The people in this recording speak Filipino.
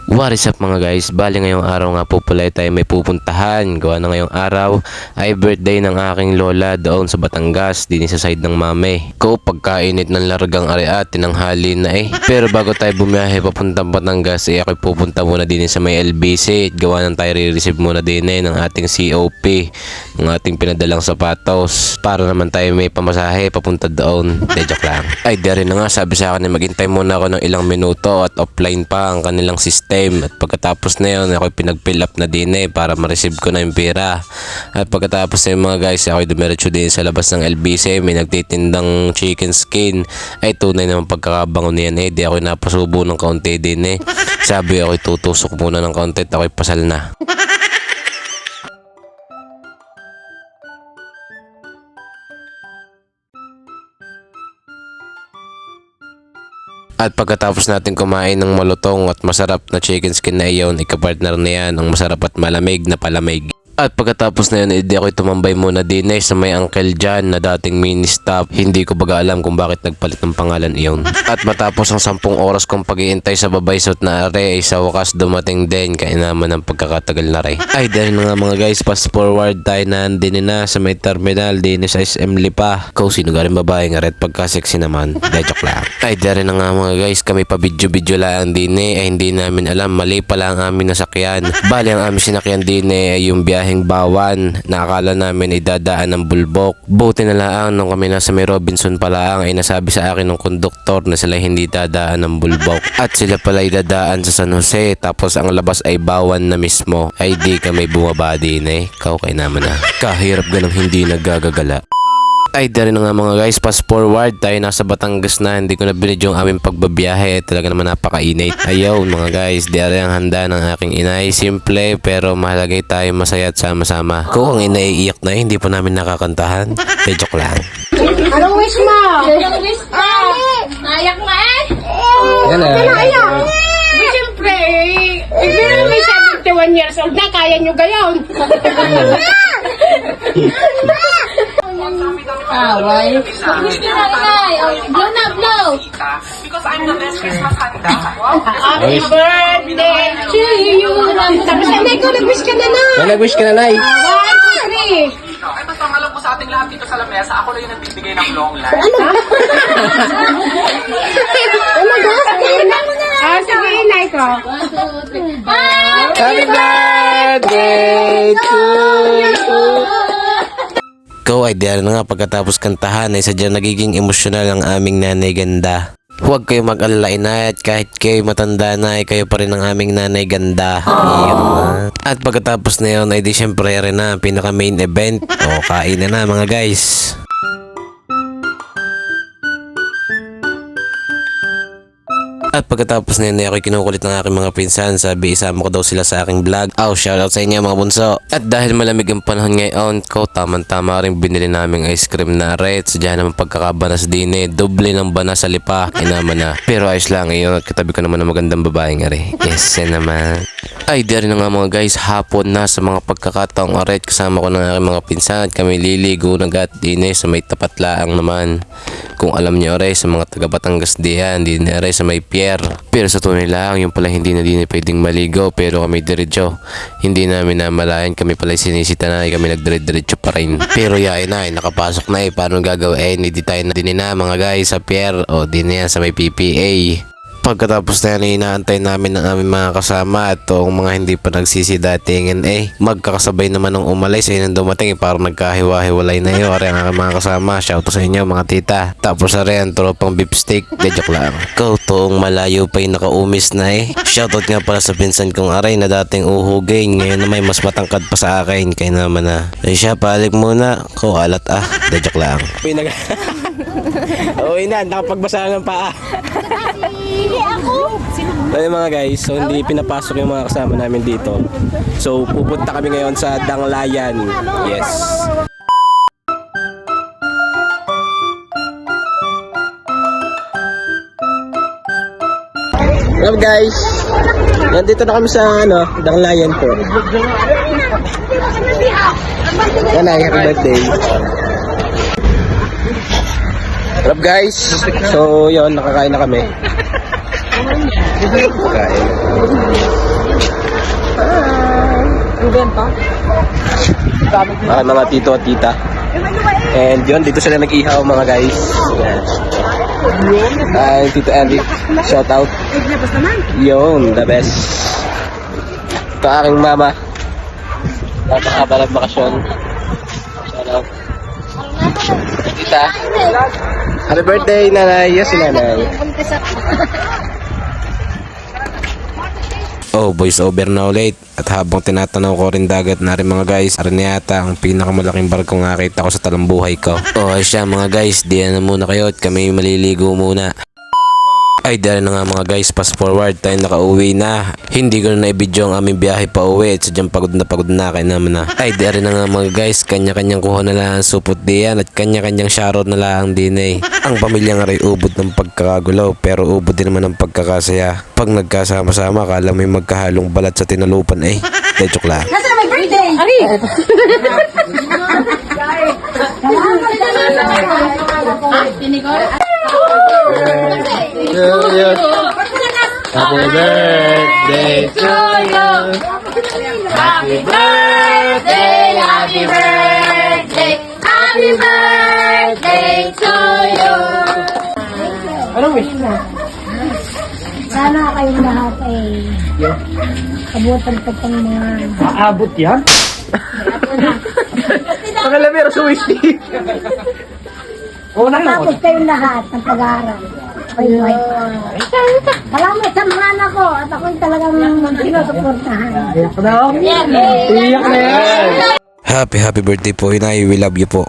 What is up mga guys? Bali ngayong araw nga po pala tayo may pupuntahan. Gawa na ngayong araw ay birthday ng aking lola doon sa Batangas, din sa side ng mame ko. Pagkainit ng largang area, tinanghali na eh. Pero bago tayo bumiyahe papuntang Batangas, ako'y pupunta muna din sa may LBC. Gawa nang tayo re-receive muna din ng ating COP, ng ating pinadalang sapatos, para naman tayo may pamasahe papunta doon. Joke lang. Ay dere na nga, sabi sa akin na maghintay muna ako ng ilang minuto at offline pa ang kanilang system. At pagkatapos na yun, ako'y pinag-fill up na din para ma-receive ko na yung pera. At pagkatapos na yun mga guys, ako'y dumiretso din sa labas ng LBC. May nagtitindang chicken skin. Ay tunay naman pagkakabango niyan di ako'y napasubo ng kaunti din Sabi ako'y tutusok muna ng kaunti at ako'y pasal na. At pagkatapos natin kumain ng malutong at masarap na chicken skin na iyon, ikapartner na yan ang masarap at malamig na palamig. At pagkatapos na yun, hindi ako'y tumambay muna din sa may Uncle John na dating mini stop. Hindi ko baga alam kung bakit nagpalit ng pangalan iyon. At matapos ang 10 oras kong pag-iintay sa babaysot na are, ay sa wakas dumating din, kaya naman ang pagkakatagal na rin. Ay dahil na nga mga guys, fast forward tayo na din na sa may terminal din sa SM Lipa. Kung sino galing babae nga red pagka-sexy naman. Joke lang. Ay dahil na nga mga guys, kami pa video lang din ay hindi namin alam, mali pala ang aming nasakyan. Bali ang aming sinakyan din ay yung biyaheng Bawan na akala namin idadaan ng Bulbok. Buti na lang nung kami nasa may Robinson pala ay nasabi sa akin ng konduktor na sila hindi dadaan ng Bulbok at sila pala idadaan sa San Jose, tapos ang labas ay Bawan na mismo. Ay di kami bumaba din Kay naman na. Kahirap ganang hindi naggagagala. Ay dahil na nga mga guys, fast forward tayo nasa Batangas na. Hindi ko na binidyo yung aming pagbabiyahe, talaga naman napakainit. Ayaw mga guys, diyari ang handa ng aking inay. Simple pero mahalagay tayo masaya at sama-sama. Kung ang inay iiyak na hindi pa namin nakakantahan, joke lang. Anong wish mo? Anong wish mo? Nayak na Yan na. Nayak. Siyempre, pero may 71 years old na, kaya nyo gayon. Away. Wish ka na rin. Blow na, blow. Because I'm the best Christmas Santa. Happy birthday to you. Tapos ko, nag-wish ka na na. Nag-wish ka na, Nay. 1, 2, 3. Ay, basta ang alam ko sa ating lahat dito sa lamesa, ako lang yung nagbibigay ng long life. Sige, inay ko. 1, 2, 3. Happy birthday to you. Ay dahil na nga pagkatapos kantahan ay sadyang nagiging emosyonal ang aming nanay ganda. Huwag kayo mag-alala inay at kahit kayo matanda na ay kayo pa rin ang aming nanay ganda. At pagkatapos na yun ay di syempre rin na pinaka main event. Kain na mga guys. At pagkatapos na yun ay ako'y kinukulit ng aking mga pinsan. Sabi isama ko daw sila sa aking vlog. Shoutout sa inyo mga bunso. At dahil malamig ang panahon ngayon ko, tamang-tama rin binili naming ice cream na red. Sadya naman pagkakabanas din doble ng banas sa lipa. Naman na. Pero ayos lang yun at katabi ko naman ng magandang babae nga rin. Yes naman. Ay dahil na nga mga guys, hapon na sa mga pagkakataong aret. Kasama ko ng aking mga pinsan. Kami liligo nagat din sa may tapat laang naman. Kung alam niyo aray sa mga taga Batangas diyan, din aray sa may pier. Pero sa tunay lang, yung pala hindi na din pwedeng maligo, pero kami diretso. Hindi namin namalayan, kami pala sinisita na, kami nagdiretso pa rin. Pero yain na, nakapasok na paano gagawin? Hindi tayo na din na mga guys sa pier o din yan sa may PPA. Pagkatapos na yan, inaantay namin ng aming mga kasama at ang mga hindi pa nagsisidatingin magkakasabay naman ng umalis nang dumating parang nagkahiwa-hiwalay na yun. Ang aking mga kasama, shout sa inyo mga tita. Tapos na rin, tropang beef steak. Joke lang. Toong malayo pa yung nakaumis na Shoutout nga pala sa pinsan kong aray na dating uhugay. Ngayon na may mas matangkad pa sa akin. Kaya naman na. Ay siya, palik muna. Alat joke lang. Na, nakapagbasa ng paa. Hindi ako. Ayun mga guys, so hindi pinapasok yung mga kasama namin dito. So pupunta kami ngayon sa Danglayan. Yes. Hello guys. Nandito na kami sa Danglayan po. Yan ay happy birthday. What's up guys? So yun, nakakain na kami. Kain. Mga tito at tita. And yun, dito sila nag-ihaw mga guys. Yan. Ay, Tito Eric, shout out. Yun, the best. Ito aking mama. Napakaba ng bakasyon. Shout out. Tita. Happy birthday, nanay. Yes, si nanay. Oh, voice over na ulit. At habang tinatanaw ko rin dagat na rin mga guys, arin na yata ang pinakamalaking barkong nakita ko sa talambuhay ko. Oh, ay siya mga guys, diyan na muna kayo at kami maliligo muna. Ay, dahil na nga mga guys, fast forward tayo nakauwi na. Hindi ko na i-video ang aming biyahe pa uwi at sadyang pagod na kaya naman na. Ay, dahil na nga mga guys, kanya-kanyang kuha na lang ang supot diyan at kanya-kanyang shower na lang din eh. Ang pamilya nga rin ubod ng pagkakagulo pero ubod din naman ng pagkakasaya. Pag nagkasama-sama, kala may magkahalong balat sa tinalupan eh. De, joke lang. Nasa na my birthday? Ari! Happy birthday to you. Happy birthday, happy birthday, happy birthday to you. Anong wish mo? Sana kayong lahat ay abutan pa pang mga Aabot yan? Pangalamero sa wish ni. Oo na yun. tapos kayong lahat ng pag-aaral. Bye-bye. Salamat sa mga anak ko at ako'y talagang sinusuportahan. Iyak na ako. Iyak na yan. Happy birthday po, Inay. We love you po.